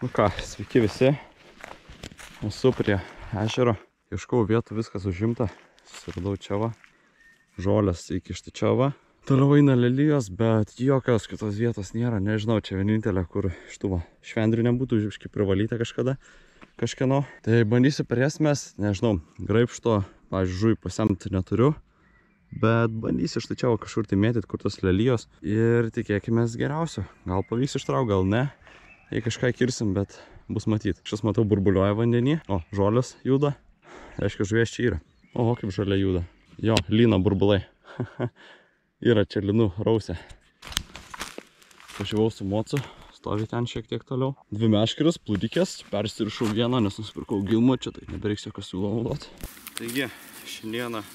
Nu ką, sveiki visi. Esu prie ežero. Ieškau vietų, viskas užimta. Susiradau čia va. Žolės įkišti čia va. Toliau eina lelijos, bet jokios kitos vietos nėra. Nežinau, čia vienintelė, kur iš tų švendrių nebūtų žiūrėk privalyta kažkada. Kažkieno. Tai bandysiu per jas mes, nežinau, graibšto, pavyzdžiui, žuvį pasemti neturiu. Bet bandysiu štai čia kažkur tai mėtyti, kur tos lelijos. Ir tikėkime geriausio. Gal pavyks ištrauk, gal ne. Jei kažką kirsim, bet bus matyti. Šias matau burbuliuoja vandenį. O, žolės juda. Reiškia, žuvies čia yra. O, kaip žolė juda. Jo, lyna burbulai. Yra čia linų rausė. Pažiūrėjau su mocu. Stovi ten šiek tiek toliau. 2 meškeris, plūdikės. Persirišau vieną, nes nusipirkau gilmo čia, tai nebereiks jokio siūlo naudoti. Taigi, šiandieną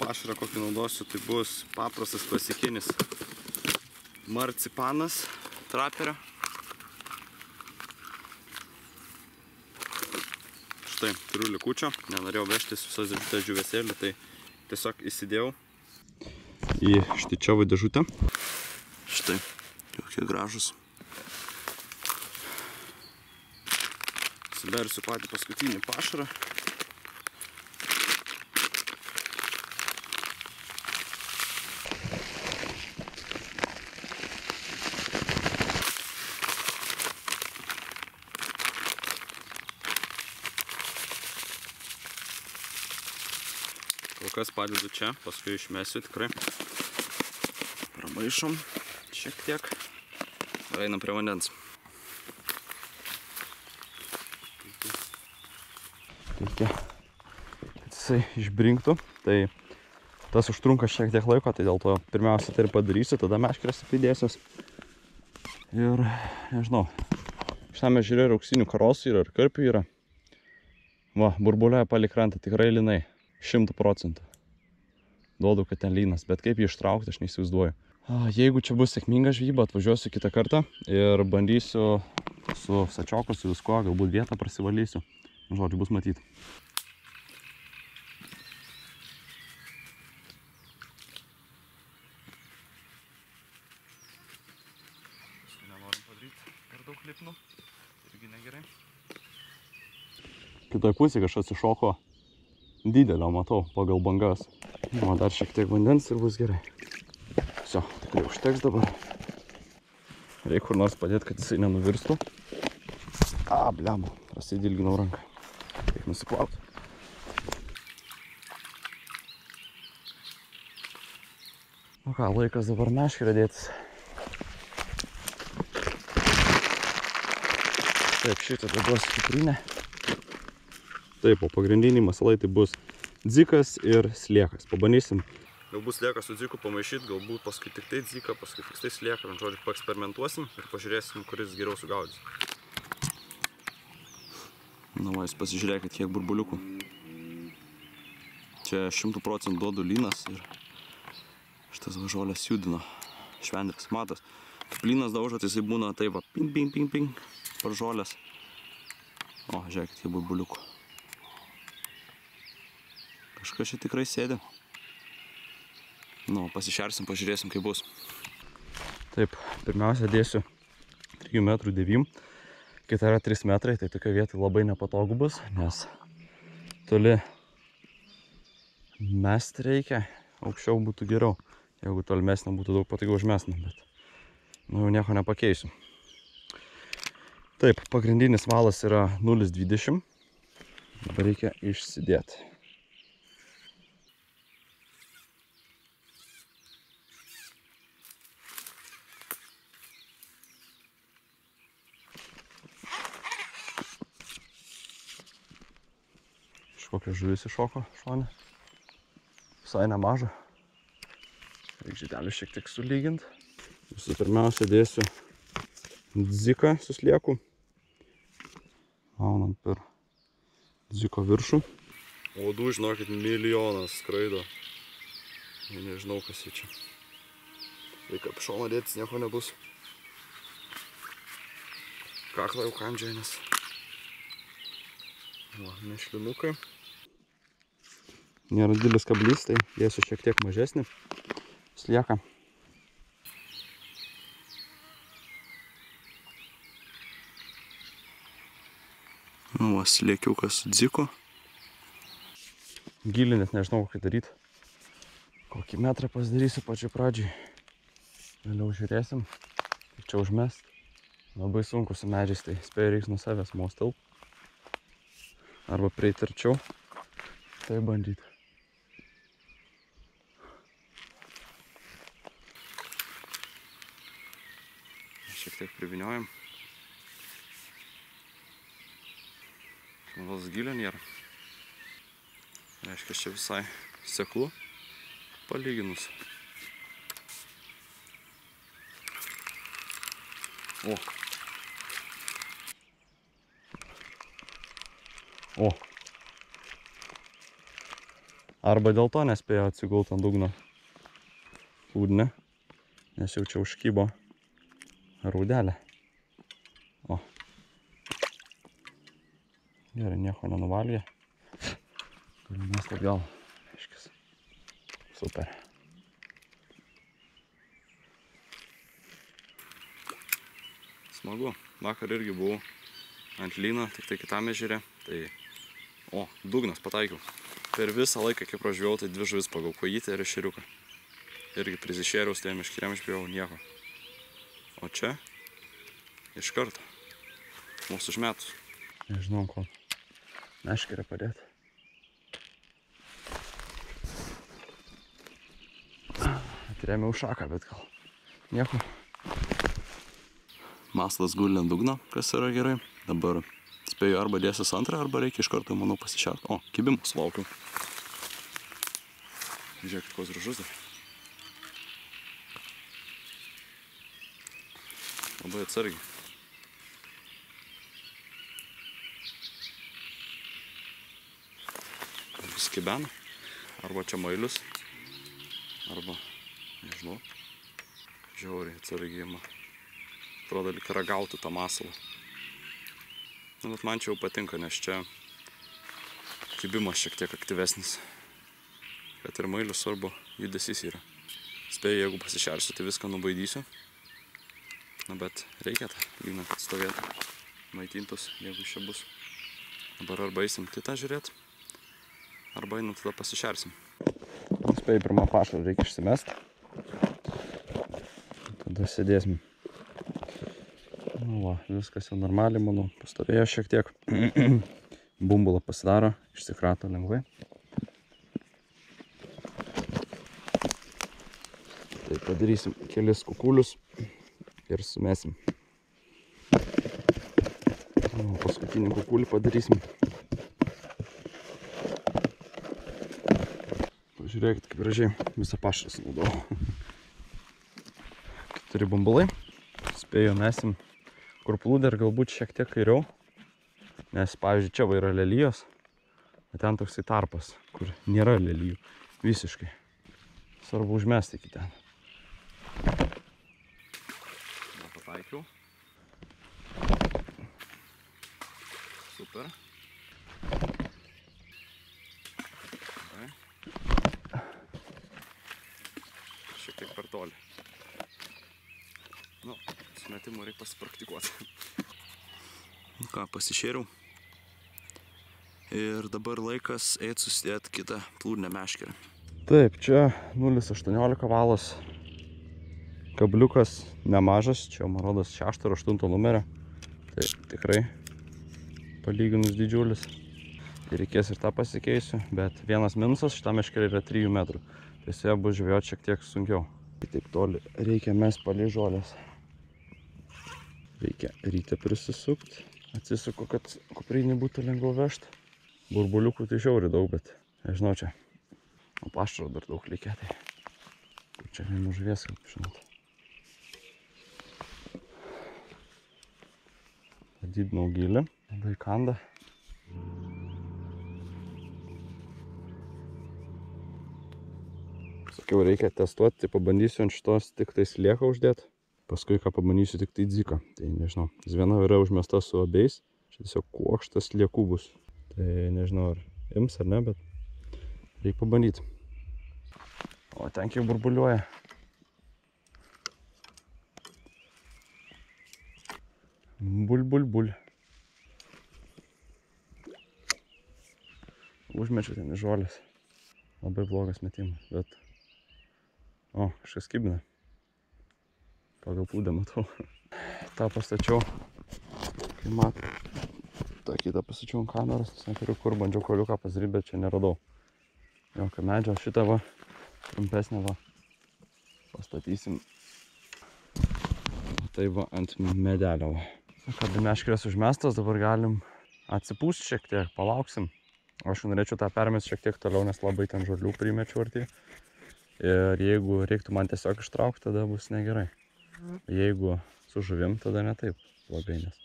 pašarą kokį naudosiu, tai bus paprastas klasikinis marcipanas traperio. Štai, turiu likučio, nenorėjau vežtis visos dėžutės žuvėsėlį, tai tiesiog įsidėjau į štičiovą dėžutę. Štai, kokie gražus. Įsibersiu patį paskutinį pašarą. Kol kas padedu čia, paskui išmesiu tikrai. Pramaišom šiek tiek. Ir einam prie vandens. Reikia, kad jisai išbrinktų. Tai tas užtrunka šiek tiek laiko, tai dėl to pirmiausia tai ir padarysiu, tada meškerės apidėsios. Ir nežinau, šitame ežere ir auksinių karosų yra, ir karpių yra. Va, burbuliuoja palei krantą, tikrai linai. 100%. Duodu, kad ten lynas, bet kaip jį ištraukti, aš neįsivaizduoju. Jeigu čia bus sėkminga žvejyba, atvažiuosiu kitą kartą ir bandysiu su sačioku, su viskuo, galbūt vietą prasivalysiu. Žodžiu, bus matyti. Nenorim padaryti per daug lipnų, irgi negerai. Kitoj pusėje kažkas iššoko didelio, matau, pagal bangas. O dar šiek tiek vandens ir bus gerai. Viso, tikrai užteks dabar. Reikia kur nors padėti, kad jisai nenuvirstų. Blemo, prasidilginau ranką. Reikia nusiplauti. Nu ką, laikas dabar meškerę dėtis. Taip, šitą duosiu kuprinę. Taip, o pagrindiniai masalai tai bus dzikas ir sliekas. Pabandysim. Galbūt slieką su dziku pamaišyti, galbūt paskui tik tai dziką, paskui tik tai slieką. Žodžiu, paeksperimentuosim ir pažiūrėsim, kuris geriau sugaudys. Na, va, jūs pasižiūrėkit, kiek burbuliukų. Čia 100% duodu lynas ir šitas žolės judino. Švendris, matas. Kaip lynas daužo, tai jisai būna taip va, ping, ping, ping, ping, par žolės. O, žiūrėkit, kiek burbuliukų. Kažkas čia tikrai sėdė. Nu, pasišersim, pažiūrėsim, kaip bus. Taip, pirmiausia dėsiu 3 metrų devym. Kita yra 3 metrai, tai tokia vieta labai nepatogu bus, nes toli mest reikia, aukščiau būtų geriau. Jeigu tolimesnė būtų daug patogiau užmesnė, bet nu, jau nieko nepakeisiu. Taip, pagrindinis valas yra 0,20. Dabar reikia išsidėti. Kokia žuvis iššoko šone. Visai nemaža. Reikia žydelį šiek tiek sulyginti. Visų pirmiausia dėsiu dziką su slieku. Maunam per dziko viršų. Uodų, žinokit, milijonas skraido. Nežinau, kas jie čia. Reikia ap šoną dėtis, nieko nebus. Kaklą jau kandžiai, nes... Va, mešlinukai. Nėra didelis kablys, tai dėsiu šiek tiek mažesnį slieką. Nu, slėkiukas su dziku. Gilį net nežinau, kokį daryti. Kokį metrą pasidarysiu pačiu pradžiai. Vėliau žiūrėsim, kaip čia užmest. Labai sunku su medžiais, tai spėju reiks nuo savęs mostelt. Arba prieiti arčiau. Tai bandyti. Šiek tiek priviniojam. Vos gilio nėra. Reiškia, čia visai seklu palyginus. O. Arba dėl to nespėjo atsigult ant dugno plūdinę, nes jau čia užkybo raudelė. O. Gerai, nieko nenuvalgė. Galim mest atgal. Aiškis. Super. Smagu. Vakar irgi buvau ant lyno, tik tai kitam ežere. Tai... O, dugnas pataikiau. Per visą laiką, kai pražvėjau, tai 2 žuvis pagau. Kojytę ir ešeriuką. Irgi prisišėriaus, tai meškeriam išbėjau nieko. O čia iš karto. Mūsų užmetus. Nežinau, ko meškerę padėti. Atrėmiau šaką, bet gal nieko. Maslas guli ant dugno, kas yra gerai. Dabar spėju arba dėsis antrą, arba reikia iš karto, manau, pasišert. O, kibimus laukiu. Žiūrėkit, koks gražus dar. Labai atsargiai. Vis kibena. Arba čia mailius. Arba, nežinau, žiauriai atsargiai. Atrodo, lyg ragautų tą masalą. Bet man čia jau patinka, nes čia kibimas šiek tiek aktyvesnis. Kad ir mailius svarbu judesys yra. Spėju, jeigu pasišersiu, tai viską nubaidysiu. Na, bet reikia tą lyną, kad stovėtų. Maitintus, jeigu iš čia bus. Dabar arba eisim kitą žiūrėt, arba einam tada pasišersim. Spėju, pirmą pašarą reikia išsimest. Tada sėdėsim. Nu va, viskas jau normaliai, manau, pastovėjo šiek tiek. Bumbulą pasidaro, išsikrato lengvai. Tai padarysim kelis kukulius ir sumesim. Paskutinį kukulį padarysim. Pažiūrėkit, kaip gražiai visą pašarą sunaudojau. 4 bumbulai. Spėju mesim kur plūdė ir galbūt šiek tiek kairiau, nes, pavyzdžiui, čia va yra lelijos, bet ten toksai tarpas, kur nėra lelijų visiškai. Svarbu užmesti iki ten. Pataikiau. Super. Šiek tiek per toli. Nu, sumetimų reikia pasipraktikuoti. Ką, pasišėriau. Ir dabar laikas eit susidėti kitą plūdinę meškerę. Taip, čia 0,18 valos. Kabliukas nemažas, čia man rodos 6 ar 8 numerio. Tai tikrai palyginus didžiulis. Tai reikės ir tą pasikeisiu, bet vienas minusas šitam meškerė yra 3 metrų. Tai su ja bus žvejoti šiek tiek sunkiau. Taip toli reikia mes palei žolės. Reikia ryte prisisukti. Atsisuku, kad kuprinį būtų lengviau vežti. Burbuliukų tai žiauriai daug, bet nežinau čia. O pašaro dar daug likę, tai kur čia vienu žuvies, kaip žinot. Padidinau gilį, labai kanda. Sakiau, reikia testuoti, tai pabandysiu ant šitos tik tai slieką uždėti. Paskui ką pabandysiu tik tai dziką. Tai nežinau, jis viena yra užmesta su abiejais. Čia tiesiog kuokštas sliekų bus. Tai nežinau, ar ims ar ne, bet reikia pabandyti. O ten kiek burbuliuoja. Bul, bul, bul. užmečiau ten į žolės. Labai blogas metimas, bet... O, kažkas kibina. Pagal plūdę matau. tą pastačiau, kai tą kitą pastačiau ant kameros, nes neturiu kur, bandžiau koliuką pasidaryti, bet čia neradau. Jokio medžio, šitą va, trumpesnę va, pastatysim. Tai va ant medelio va. Kad meškerės užmestas, dabar galim atsipūsti šiek tiek, palauksim. Aš norėčiau tą permesti šiek tiek toliau, nes labai ten žolių primečiau arti. Ir jeigu reiktų man tiesiog ištraukti, tada bus negerai. Jeigu su žuvim, tada ne taip blogai, nes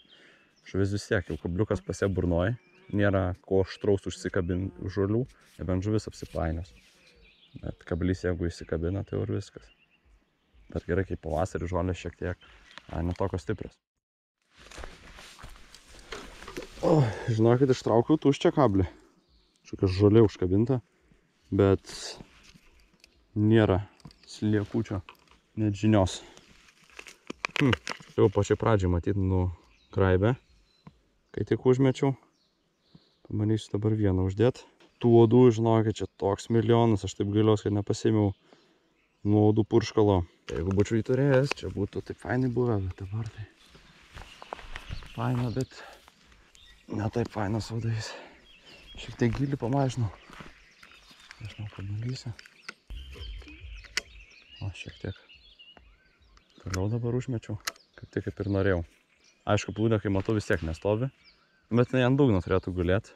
žuvis vis tiek, jau kabliukas pasie burnoj, nėra ko aštraus užsikabinti už žolių, nebent žuvis apsipainios. Bet kablys, jeigu įsikabina, tai jau ir viskas. Dar gerai, kai pavasarį žolės šiek tiek netokios stiprios. O, žinokit, ištraukiau tuščią kablį. Kažkokia žolė užkabinta, bet nėra sliekučio, net žinios. Jau pačiai pradžiai matyt nugraibę, kai tik užmečiau. Pamanysiu dabar vieną uždėti. Tų uodų, žinokit, čia toks milijonas, aš taip gailiuosi, kad nepasėmiau nuo uodų purškalo. Jeigu būčiau jį turėjęs, čia būtų taip fainai buvę, bet dabar tai faina, bet ne taip fainas uodais. Šiek tiek gilį pamažinau. Nežinau, pabandysiu. O, šiek tiek. Toliau dabar užmečiau, kaip ir norėjau. Aišku, plūdė, kai matau, vis tiek nestovi, bet ant dugno turėtų gulėti.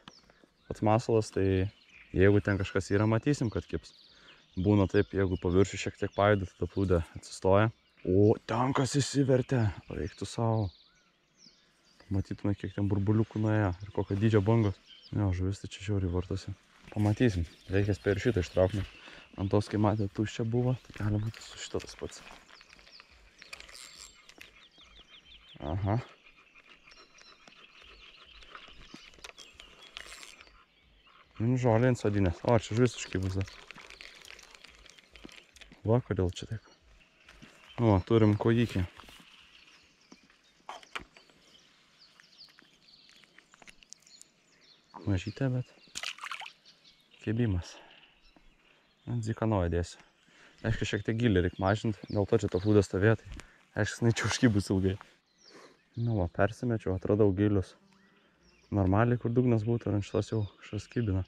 Pats masalas, tai jeigu ten kažkas yra, matysim, kad kips. Būna taip, jeigu paviršių šiek tiek pajuda, tada plūdė atsistoja. O, ten kas įsivertė, reiktų savo. Pamatytume, kiek ten burbuliukų nuėjo ir kokio dydžio bangos. Jo, žuvis tai čia žiauriai vartosi. Pamatysim, reikia spėti ir šitą ištraukti. Ant tos, kai matė, tuščia buvo, tai gali būti su šito tas pats. Aha. Žolė ant sodinės. O, čia žuvis užkibus dar. Va, kodėl čia taip. O, turim kojikį. Mažytė, bet kibimas. Ant zikanoją dėsiu. Aišku, šiek tiek gilį reikia mažinti, dėl to čia to plūdė stovėti. Aišku, jinai čia užkibus ilgai. Nu va, persimečiau, atradau gilius. Normaliai, kur dugnas būtų, ir ant šitos jau kažkas kibina.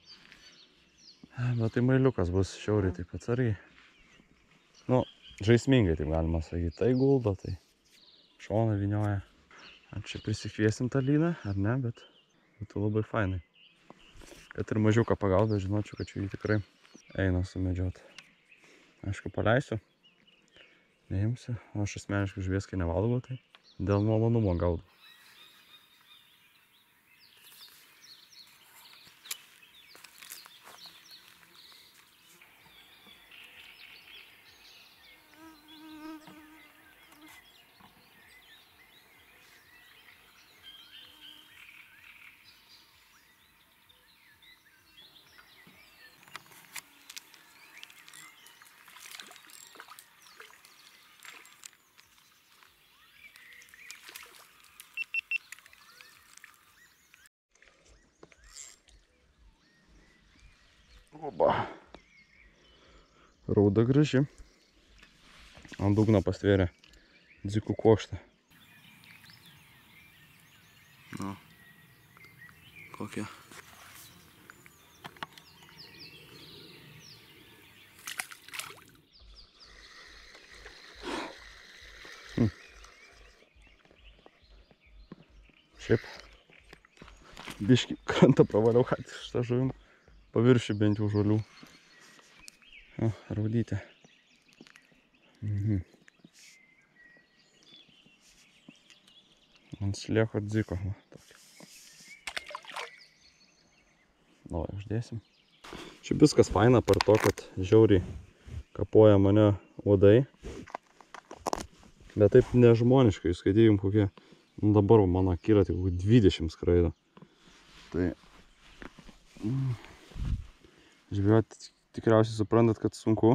Bet tai mailiukas bus šiauriai taip atsargiai. Nu, žaismingai taip galima sakyti. Tai guldo, tai šoną vynioja. Ar čia prisikviesim tą lyną, ar ne, bet būtų labai fainai. Kad ir mažiau ką pagauti, bet žinočiau, kad čia jį tikrai eina sumedžioti. Aišku, paleisiu. Neimsiu. O aš asmeniškai žuvies, kai nevalgau, tai dėl malonumo gaudau. Oba. Rauda graži. Ant dugno pastvėrė dzikų kuokštą. Nu, kokia. Šiaip. Biškį krantą pravaliau, kad šitą žuvim. Paviršių bent jau žolių. O, raudytė. Ant slieko dziko. Nu, uždėsim. Čia viskas faina par to, kad žiauriai kapoja mane uodai. Bet taip nežmoniškai, skaitykim kokie, nu dabar mano akiratį kokių 20 skraido. Tai... Žvejoti tikriausiai suprantat, kad sunku,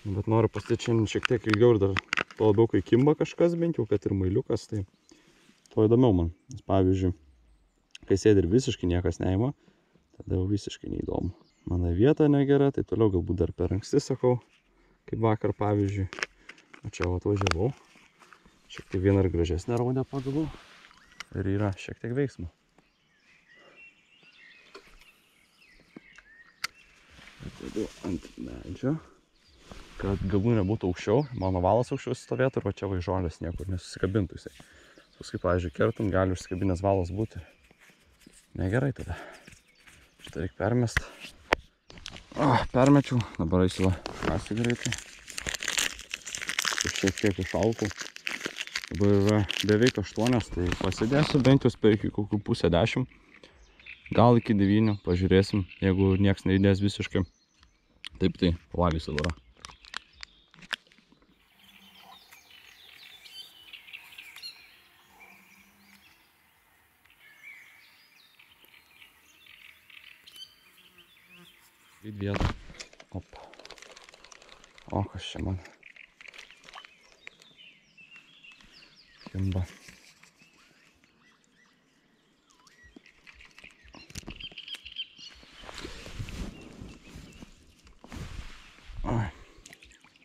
bet noriu pasėti šiandien šiek tiek ilgiau ir dar to labiau, kai kimba kažkas, bent jau, kad ir mailiukas, tai to įdomiau man. Nes pavyzdžiui, kai sėdi ir visiškai niekas neima, tada jau visiškai neįdomu. Mano vieta negera, tai toliau galbūt dar per anksti sakau, kaip vakar pavyzdžiui. O čia atvažiavau. Šiek tiek vieną ir gražesnę raudę pagavau. Ir yra šiek tiek veiksmo. Atvedu ant medžio, kad galūnė būtų aukščiau. Mano valas aukščiau stovėtų ir va čia žolės niekur nesusikabintų jisai. Paskui, pavyzdžiui, kertant gali užsikabinęs valas būti. Negerai tada. Šitą reikia permest. Permečiau. Dabar eisiu kasti greitai. Šiek tiek išalkau. Dabar yra beveik 8, tai pasidėsiu bent jau spėju iki kokių pusę 10. Gal iki 9, pažiūrėsim, jeigu nieks neįdės visiškai. Taip tai, pavalysiu dabar. Į vietą. Op. O, kas čia man? Kimba.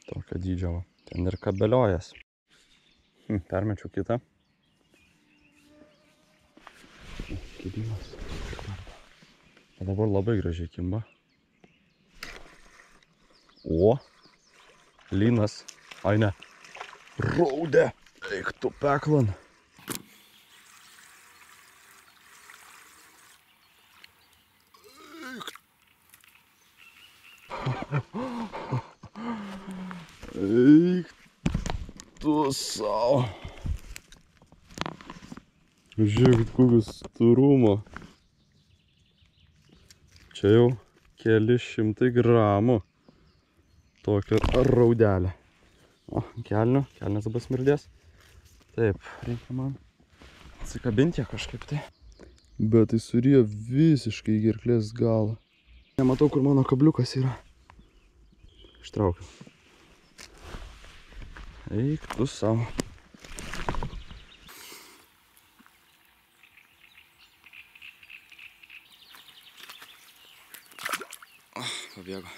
Tokio dydžio. Ten ir kabeliojas. Permečiau kitą. Kibimas. O dabar labai gražiai kimba. O. Lynas. Ai ne. Raudė. Eik tu peklan. Eik tu savo. Žiūrėkit, kokius storumo. Čia jau keli šimtai gramų. Tokia raudelė. O, kelnes dabar smirdės. Taip, reikia man atsikabinti kažkaip tai. Bet tai surėjo visiškai į gerklės galą. Nematau, kur mano kabliukas yra. Ištraukiu. Eik tu savo. Pabėgo.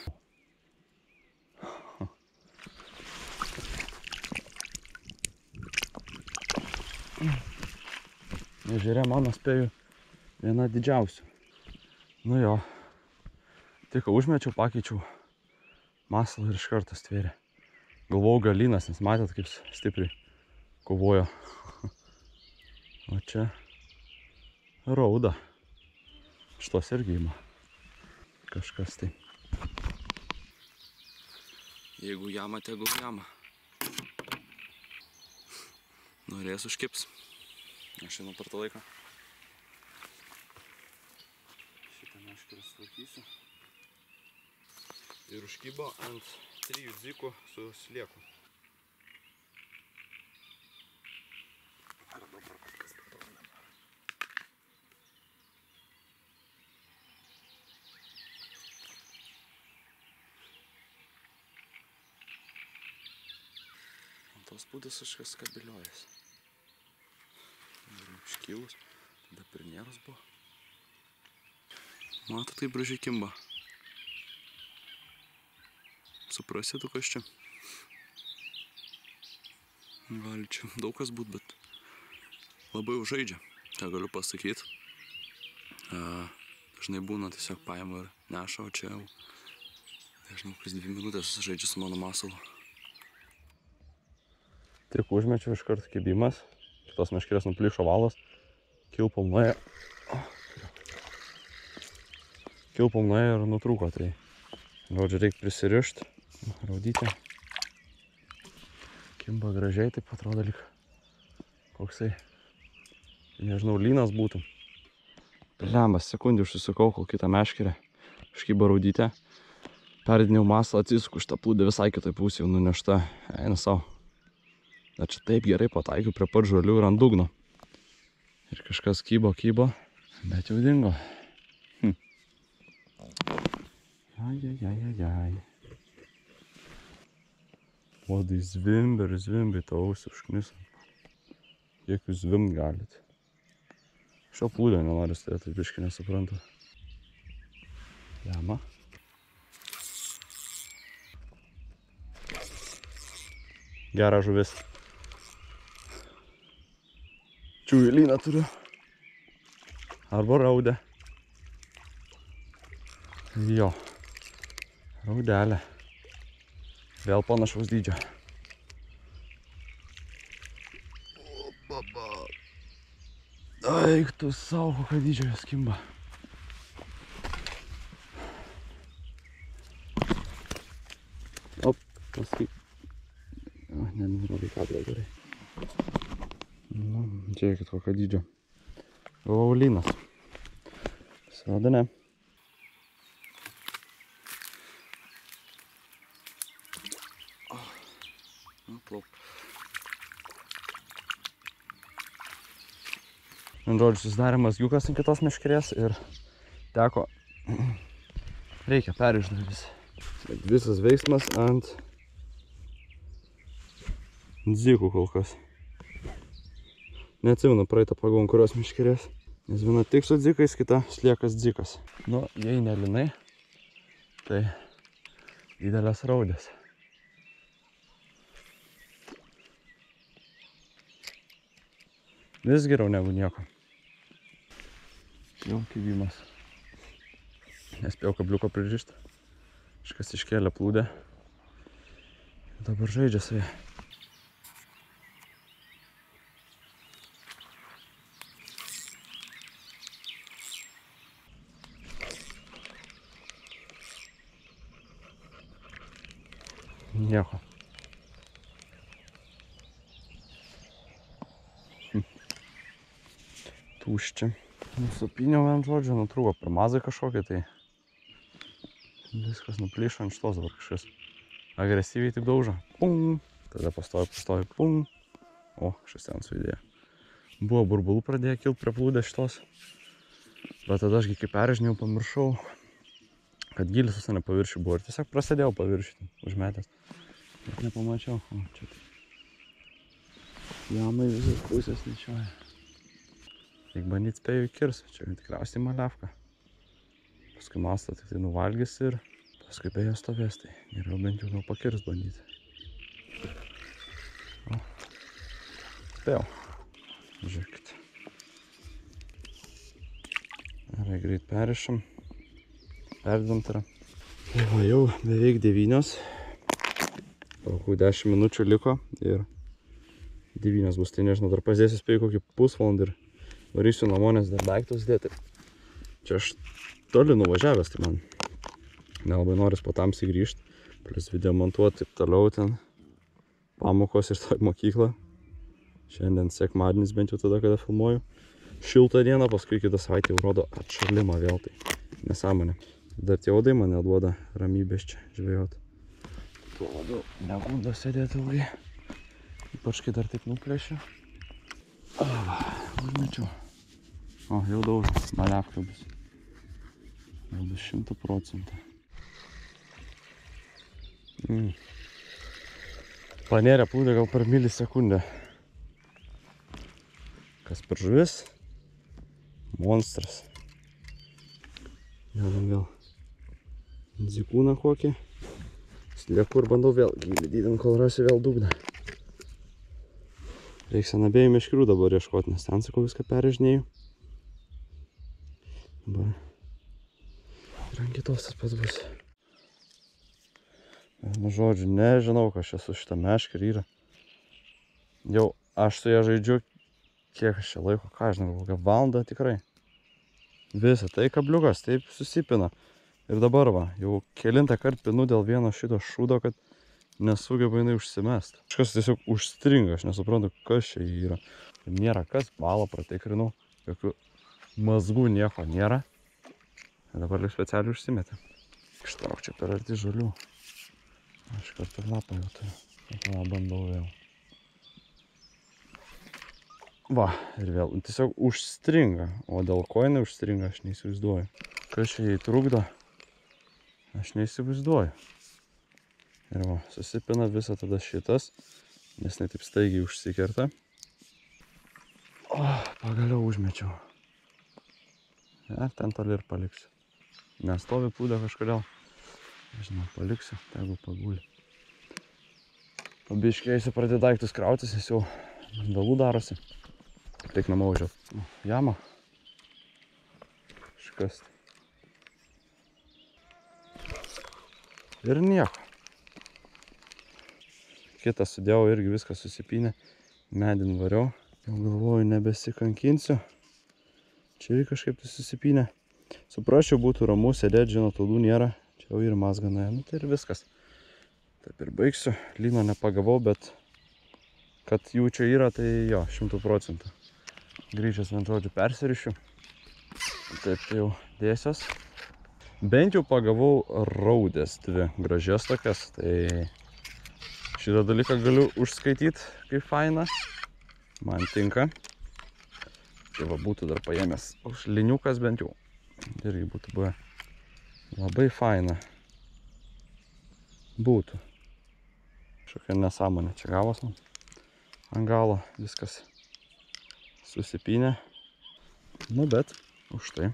Ežere mano spėju viena didžiausių. Nu jo. Tik užmečiau, pakeičiau masalą ir iš karto stvėrė. Galvojau galynas, nes matėt, kaip stipriai kovojo. O čia rauda. Šitos irgi ima. Kažkas tai. Jeigu jama, tegul jama. Norės užkips. Aš einu per tą laiką. Šitą meškerę sutvarkysiu. Ir užkybo ant 3 dzikų su slieku. Ar dabar kas patrodė? Ant tos būdas kažkas kabeliojas. Iškilus, tada pirnieras buvo. Mato, taip gražiai kimba. Suprasėtų, kas čia. Gali čia daug kas būt, bet labai užžaidžia. Ką galiu pasakyti. Dažnai būna tiesiog paima ir neša, o čia jau, nežinau, kas 2 minutės žaidžia su mano masalu. Tik užmečiau iš karto kibimas. Tos meškerės nuplyšo valas, kilpom nuėjo ir nutrūko, tai žodžiu reikia prisirišti, raudytę. Kimba gražiai, taip atrodo lyg koksai, nežinau, lynas būtų. Lembas, sekundį užsisukau, kol kitą meškerę iškyba raudytę. Perdinėjau masalą, atsisuku šitą plūdę visai kitoj pusėje, jau nunešta, eina savo. Bet čia taip gerai pataikiau prie pat žolių ir ant dugno. Ir kažkas kybo, bet jau dingo. Ajajajajaj. Vodai zvimbi, tau ausį užknisant. Kiek jūs zvimbt galit. Šio plūdė nenori stovėti, biškį nesuprantu. Jama. Gerą žuvis. Čiūlyną turiu. Arba raudę. Jo. Raudelė. Vėl panašaus dydžio. Eik tu savo, kokio dydžio jos kimba. Op, paskui. Nenurovai kablą gerai. Nu, žiūrėkit, kokio dydžio. Laulynas. Sodinė. Žodžiu, susidarė mazgiukas ant kitos meškerės ir teko, reikia peržiūrėti visą. Visas veiksmas ant dzikų kol kas. Neatsimenu praeitą pagavau ant kurios meškerės, nes viena tik su dzikais, kita sliekas dzikas. Nu, jei ne linai, tai didelės raudės. Vis geriau negu nieko. Jau kibimas. Nespėjau kabliuko pririšti. Kažkas iškėlė plūdę. Dabar žaidžia su ja. Nieko. Tuščia. Supyniau ant žodžio, nutrūko per mazai kažkokie, tai viskas nuplyšo ant šitos dabar kažkas. Agresyviai taip daužo. Pum. Tada pastovi, pum. O, kažkas ten sujudėjo. Buvo burbulų pradėjo kilt prie plūdės šitos. Bet tada ašgi kaip peržinėjau, pamiršau, kad gylis visą nepaviršių buvo. Ir tiesiog prasidėjau paviršių, užmetęs. Bet nepamačiau. O, čia tai. Jamai visas pusės nešioja. Reik bandyt spėjau įkirs, čia tikriausiai maliavka. Paskui mastą tik tai nuvalgys ir paskui be jo stovės, tai geriau bent jau gal pakirs bandyti. O, spėjau. Žiūrėkit. Gerai, greit perišam. Perdedam tai yra. Tai va, jau beveik 9. Kokių 10 minučių liko ir 9 bus, tai nežinau, dar pasidėsiu spėjau kokį pusvalandį ir varysiu namo, nes dar daiktus dėti. Čia aš toli nuvažiavęs, tai man nelabai noris po tamsiai grįžti. Plius video montuoti, taip toliau ten pamokos ir toj mokyklą. Šiandien sekmadienis bent jau tada, kada filmuoju. Šiltą dieną, paskui kitą savaitę jau rodo atšalimą vėl, tai nesąmonė. Dar tie uodai mane duoda ramybės čia žvejot. Tuo labiau negundo sėdėti ilgai. Ypač kai dar taip nuplėšiu. Užmečiau. O, jau daužo. Maliavka bus. Jau bus 100%. Panėrė plūdė gal per milisekundę. Kas per žuvis? Monstras. Jau vėl dzikūną kokį. Slieku ir bandau vėl gilį didint, kol rasiu vėl dugną. Reiks ant abiejų meškerių dabar ieškoti, nes ten sakau viską peržiūrėjau. Dabar ir ant kitos tas pats bus. Nu žodžiu, nežinau, kas čia su šitą meškerį yra. Jau aš su ją žaidžiu, kiek aš čia laiko, ką žinau, kokią valandą tikrai. Visą tai kabliukas taip susipina. Ir dabar va, jau kelintą kartą pinu dėl vieno šito šūdo, kad nesugeba jinai užsimest. Kažkas tiesiog užstringa, aš nesuprantu, kas čia yra. Nėra kas, balą pratikrinau, jokių mazgų nieko nėra. Ir dabar lyg specialiai užsimetė. Ištrauk čia per arti žolių. Aš kartą lapą jau turiu. Tada bandau vėl. Va, ir vėl. Tiesiog užstringa. O dėl ko jinai užstringa, aš neįsivaizduoju. Kas čia jai trukdo, aš neįsivaizduoju. Ir va, susipina visą tada šitas, nes ne taip staigiai užsikerta. O, pagaliau užmečiau. Ir ten toli ir paliksiu. Nestovi plūdė kažkodėl. Nežinau, paliksiu, tegu paguli. Pabiškai eisiu pradėti daiktus krautis, nes jau vėlų darosi. Tik namo važiuot. Jamą. Iškasti. Ir nieko. Kitą sudėjau, irgi viską susipynė. Medin variau. Jau galvoju, nebesikankinsiu. Čia irgi kažkaip tai susipynė. Suprasčiau, būtų ramu sėdėti, žinot, audų nėra. Čia jau ir mazgana. Nu tai ir viskas. Taip ir baigsiu. Lyno nepagavau, bet kad jų čia yra, tai jo, 100%. Grįžęs, vien žodžiu, persirišiu. Taip tai jau dėsios. Bent jau pagavau raudės dvi gražias tokias. Tai šitą dalyką galiu užskaityti kaip faina. Man tinka. Tai va būtų dar paėmęs liniukas bent jau. Irgi būtų buvę labai faina. Būtų. Kažkokia nesąmonė čia gavos man. Ant galo viskas susipynė. Nu bet už tai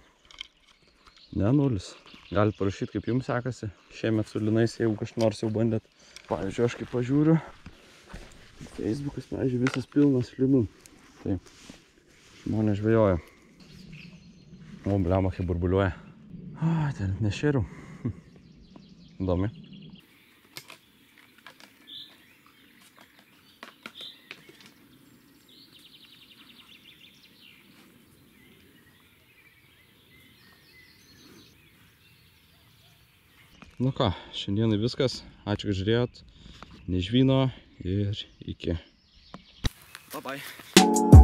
ne nulis. Galit parašyti, kaip jums sekasi šiemet su linais, jeigu kažkas nors jau bandėt. Pavyzdžiui, aš kaip pažiūriu, Facebookas, pavyzdžiui, visas pilnas linų. Tai žmonės žvejoja. O, bliama, kaip burbuliuoja. Ten nešėriau. Įdomi. Nu ką, šiandienai viskas. Ačiū, kad žiūrėjot. Nežvyno ir iki. Bye bye.